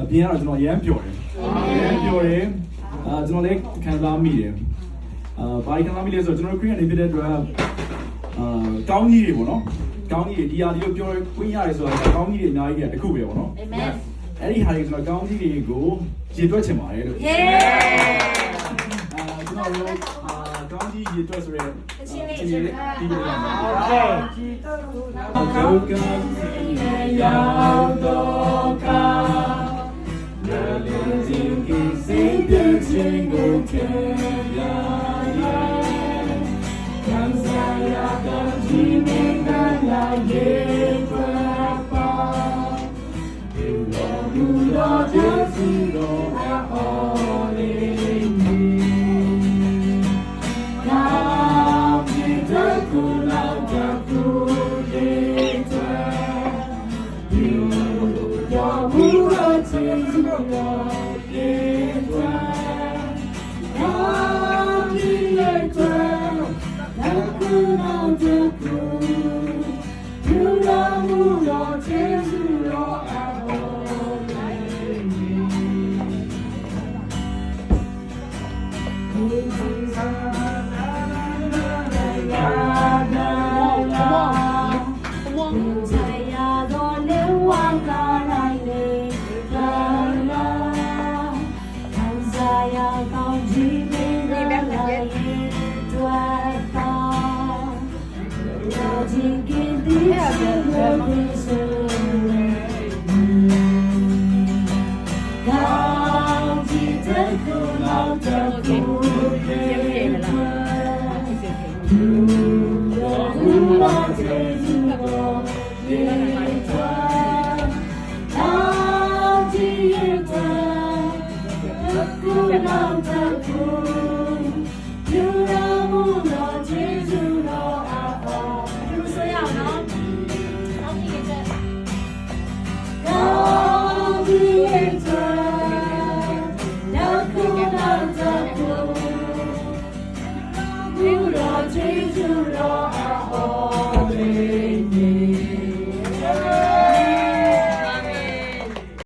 ပြင်ရတော့ကျွန်တော်ရမ်းပျော်တယ်ရမ်းပျော်တယ်ကျွန်တော်လည်းခံစားမိတယ်ဘာခံစားမိလဲဆိုတော့ကျွန်တော်ခရီးကနေဖြစ်တဲ့အတွက်ကောင်းကြီးတွေပေါ့နော်ကောင်းကြီးတွေဒီဟာဒီလိုပြောခွင့်ရတယ်ဆိုတော့ကောင်းကြီးတွေအများကြီးတခုပဲပေါ့နော်အာမင်အဲ့ဒီဟာတွေကျွန်တော်ကောင်းကြီးတွေကိုရေတွက်ချင်ပါတယ်လို့ယေကျွန်တော်တို့ကောင်းကြီးရေတွက်ဆိုရဲအချင်းလေးဒီလိုပါဟုတ်ကဲ့ရောက်တော့ကလည်းစင်ကြီးစိတ်ပြည့်ခြင်းကိုချင်ရခံစားရတော့ဒီနေ့ကလာရဲ့ပါဒီလိုကျေးဇူးတော်အားလေးနာပြေတဲ့ကိုလောက်ကြကိုလေးတဲ့ဒီလိုကြောင့်ဘုရားကျေးဇူးတော်လေးတဲ့နာပြေတဲ့နောက်ကြကိုယူလာမှုတော်ကျေးဇူးတော်အားJesus,